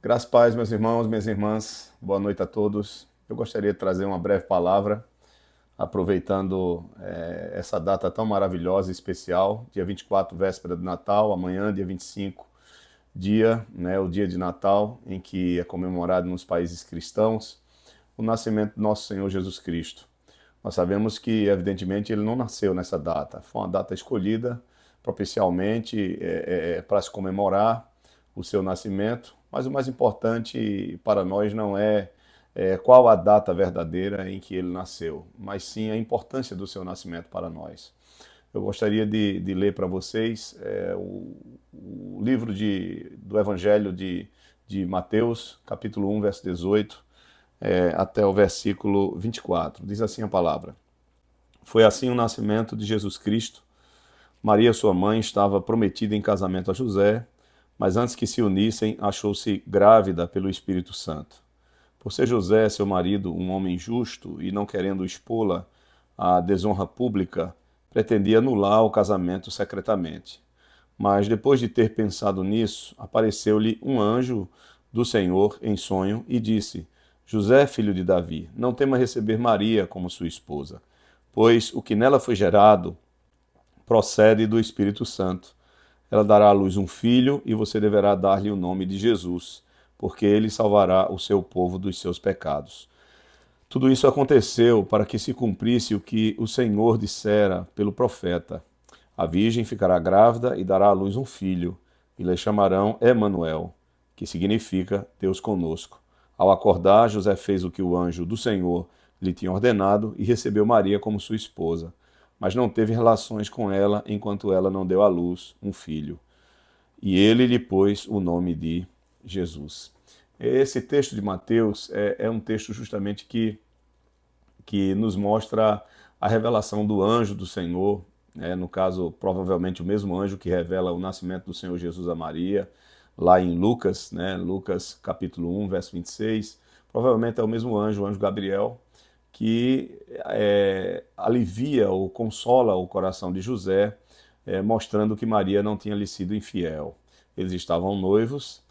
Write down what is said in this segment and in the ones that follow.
Graças a paz, meus irmãos, minhas irmãs, boa noite a todos. Eu gostaria de trazer uma breve palavra, aproveitando essa data tão maravilhosa e especial, dia 24, véspera de Natal, amanhã, dia 25, o dia de Natal, em que é comemorado nos países cristãos o nascimento do nosso Senhor Jesus Cristo. Nós sabemos que, evidentemente, ele não nasceu nessa data, foi uma data escolhida propicialmente para se comemorar o seu nascimento, mas o mais importante para nós não é qual a data verdadeira em que ele nasceu, mas sim a importância do seu nascimento para nós. Eu gostaria de ler para vocês o livro do Evangelho de Mateus, capítulo 1, verso 18, até o versículo 24. Diz assim a palavra: Foi assim o nascimento de Jesus Cristo. Maria, sua mãe, estava prometida em casamento a José, mas antes que se unissem, achou-se grávida pelo Espírito Santo. Por ser José, seu marido, um homem justo e não querendo expô-la à desonra pública, pretendia anular o casamento secretamente. Mas depois de ter pensado nisso, apareceu-lhe um anjo do Senhor em sonho e disse: José, filho de Davi, não tema receber Maria como sua esposa, pois o que nela foi gerado procede do Espírito Santo. Ela dará à luz um filho e você deverá dar-lhe o nome de Jesus, porque ele salvará o seu povo dos seus pecados. Tudo isso aconteceu para que se cumprisse o que o Senhor dissera pelo profeta: A virgem ficará grávida e dará à luz um filho, e lhe chamarão Emanuel, que significa Deus conosco. Ao acordar, José fez o que o anjo do Senhor lhe tinha ordenado e recebeu Maria como sua esposa, mas não teve relações com ela enquanto ela não deu à luz um filho. E ele lhe pôs o nome de Jesus. Esse texto de Mateus é um texto justamente que nos mostra a revelação do anjo do Senhor, no caso, provavelmente o mesmo anjo que revela o nascimento do Senhor Jesus a Maria, lá em Lucas, Lucas capítulo 1, verso 26, provavelmente é o mesmo anjo, o anjo Gabriel, que alivia ou consola o coração de José, mostrando que Maria não tinha lhe sido infiel. Eles estavam noivos,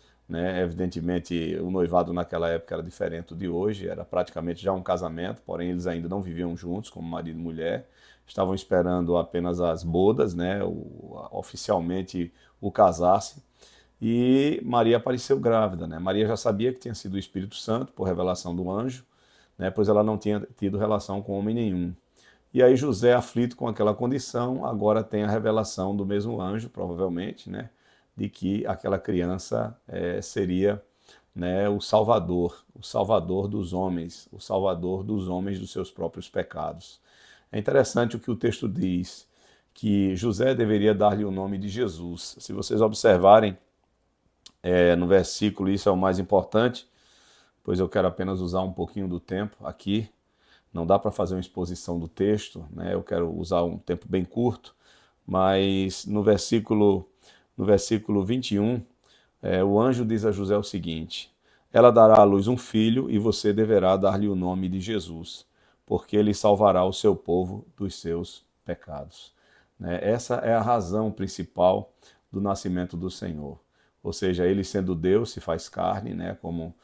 evidentemente o noivado naquela época era diferente de hoje, era praticamente já um casamento, porém eles ainda não viviam juntos como marido e mulher, estavam esperando apenas as bodas, oficialmente o casar-se, e Maria apareceu grávida. Maria já sabia que tinha sido o Espírito Santo, por revelação do anjo, pois ela não tinha tido relação com homem nenhum. E aí José, aflito com aquela condição, agora tem a revelação do mesmo anjo, provavelmente, de que aquela criança seria o Salvador dos homens, o Salvador dos homens dos seus próprios pecados. É interessante o que o texto diz, que José deveria dar-lhe o nome de Jesus. Se vocês observarem no versículo, isso é o mais importante, pois eu quero apenas usar um pouquinho do tempo aqui. Não dá para fazer uma exposição do texto, eu quero usar um tempo bem curto, mas no versículo 21, o anjo diz a José o seguinte: Ela dará à luz um filho e você deverá dar-lhe o nome de Jesus, porque ele salvará o seu povo dos seus pecados. Essa é a razão principal do nascimento do Senhor. Ou seja, ele sendo Deus se faz carne, como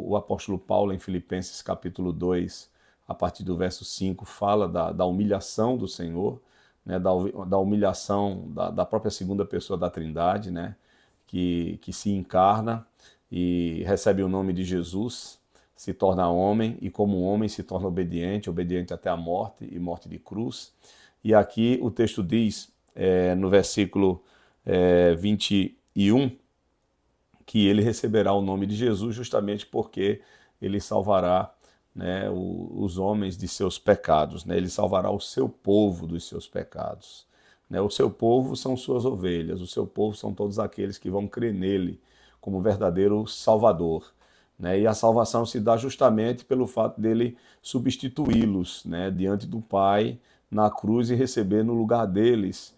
o apóstolo Paulo em Filipenses capítulo 2, a partir do verso 5, fala da humilhação do Senhor, da humilhação da própria segunda pessoa da Trindade, que se encarna e recebe o nome de Jesus, se torna homem e como homem se torna obediente, obediente até a morte e morte de cruz. E aqui o texto diz, no versículo 21, que ele receberá o nome de Jesus justamente porque ele salvará os homens de seus pecados, ele salvará o seu povo dos seus pecados. O seu povo são suas ovelhas, o seu povo são todos aqueles que vão crer nele como verdadeiro Salvador. E a salvação se dá justamente pelo fato dele substituí-los diante do Pai na cruz e receber no lugar deles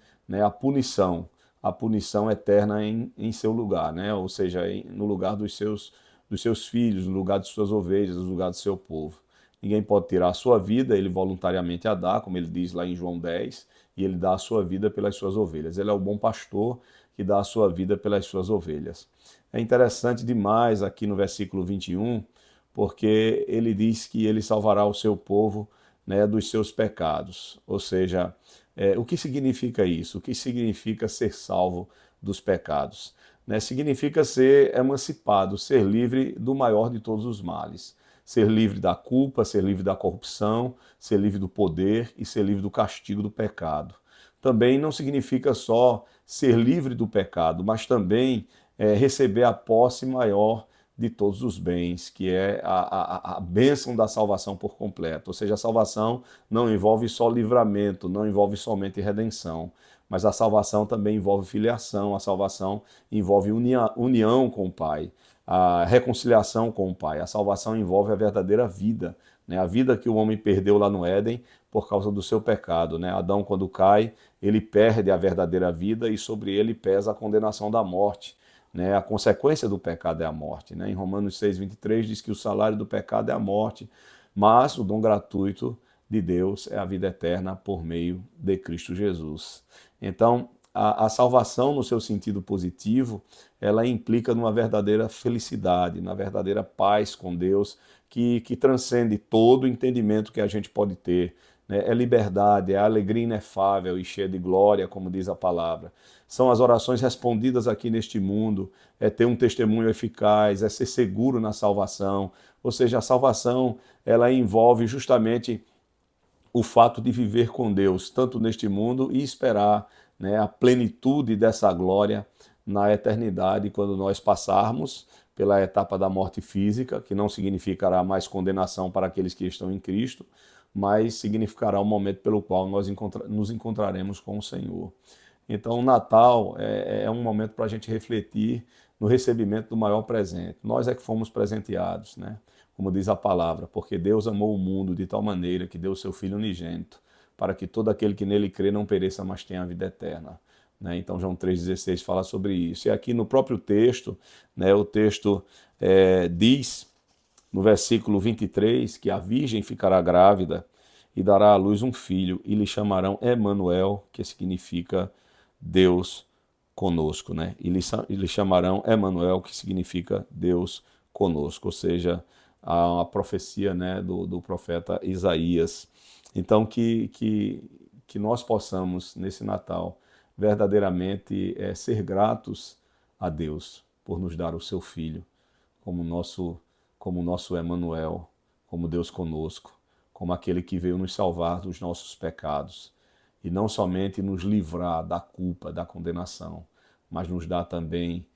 a punição eterna em seu lugar, ou seja, no lugar dos seus filhos, no lugar de suas ovelhas, no lugar do seu povo. Ninguém pode tirar a sua vida, ele voluntariamente a dá, como ele diz lá em João 10, e ele dá a sua vida pelas suas ovelhas. Ele é o bom pastor que dá a sua vida pelas suas ovelhas. É interessante demais aqui no versículo 21, porque ele diz que ele salvará o seu povo, né, dos seus pecados. Ou seja, o que significa isso? O que significa ser salvo dos pecados? Né? Significa ser emancipado, ser livre do maior de todos os males. Ser livre da culpa, ser livre da corrupção, ser livre do poder e ser livre do castigo do pecado. Também não significa só ser livre do pecado, mas também receber a posse maior de todos os bens, que é a bênção da salvação por completo. Ou seja, a salvação não envolve só livramento, não envolve somente redenção, mas a salvação também envolve filiação, a salvação envolve união com o Pai, a reconciliação com o Pai. A salvação envolve a verdadeira vida, né? A vida que o homem perdeu lá no Éden por causa do seu pecado, né? Adão, quando cai, ele perde a verdadeira vida e sobre ele pesa a condenação da morte. Né, a consequência do pecado é a morte. Né? Em Romanos 6,23 diz que o salário do pecado é a morte, mas o dom gratuito de Deus é a vida eterna por meio de Cristo Jesus. Então, a salvação no seu sentido positivo, ela implica numa verdadeira felicidade, na verdadeira paz com Deus, que transcende todo o entendimento que a gente pode ter. É liberdade, é alegria inefável e cheia de glória, como diz a palavra. São as orações respondidas aqui neste mundo, é ter um testemunho eficaz, é ser seguro na salvação. Ou seja, a salvação, ela envolve justamente o fato de viver com Deus, tanto neste mundo e esperar, né, a plenitude dessa glória na eternidade, quando nós passarmos pela etapa da morte física, que não significará mais condenação para aqueles que estão em Cristo, mas significará o momento pelo qual nós nos encontraremos com o Senhor. Então, o Natal é um momento para a gente refletir no recebimento do maior presente. Nós é que fomos presenteados, né? Como diz a palavra, porque Deus amou o mundo de tal maneira que deu o seu Filho unigênito, para que todo aquele que nele crê não pereça, mas tenha a vida eterna. Né? Então, João 3,16 fala sobre isso. E aqui no próprio texto, né, o texto diz, no versículo 23, que a virgem ficará grávida e dará à luz um filho, e lhe chamarão Emanuel, que significa Deus conosco, né? E lhe chamarão Emanuel, que significa Deus conosco, ou seja, a profecia, né, do profeta Isaías. Então, que nós possamos, nesse Natal, verdadeiramente ser gratos a Deus por nos dar o seu Filho como nosso Emanuel, como Deus conosco, como aquele que veio nos salvar dos nossos pecados e não somente nos livrar da culpa, da condenação, mas nos dá também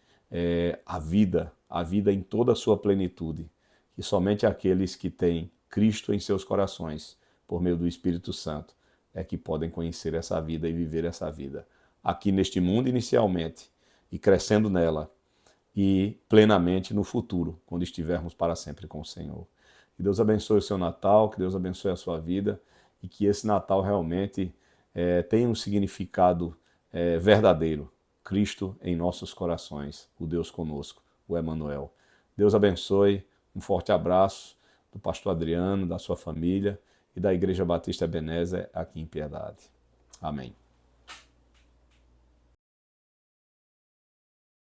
a vida em toda a sua plenitude, que somente aqueles que têm Cristo em seus corações, por meio do Espírito Santo, é que podem conhecer essa vida e viver essa vida aqui neste mundo inicialmente e crescendo nela e plenamente no futuro, quando estivermos para sempre com o Senhor. Que Deus abençoe o seu Natal, que Deus abençoe a sua vida e que esse Natal realmente tenha um significado verdadeiro. Cristo em nossos corações, o Deus conosco, o Emanuel. Deus abençoe, um forte abraço do pastor Adriano, da sua família e da Igreja Batista Ebenezer aqui em Piedade. Amém.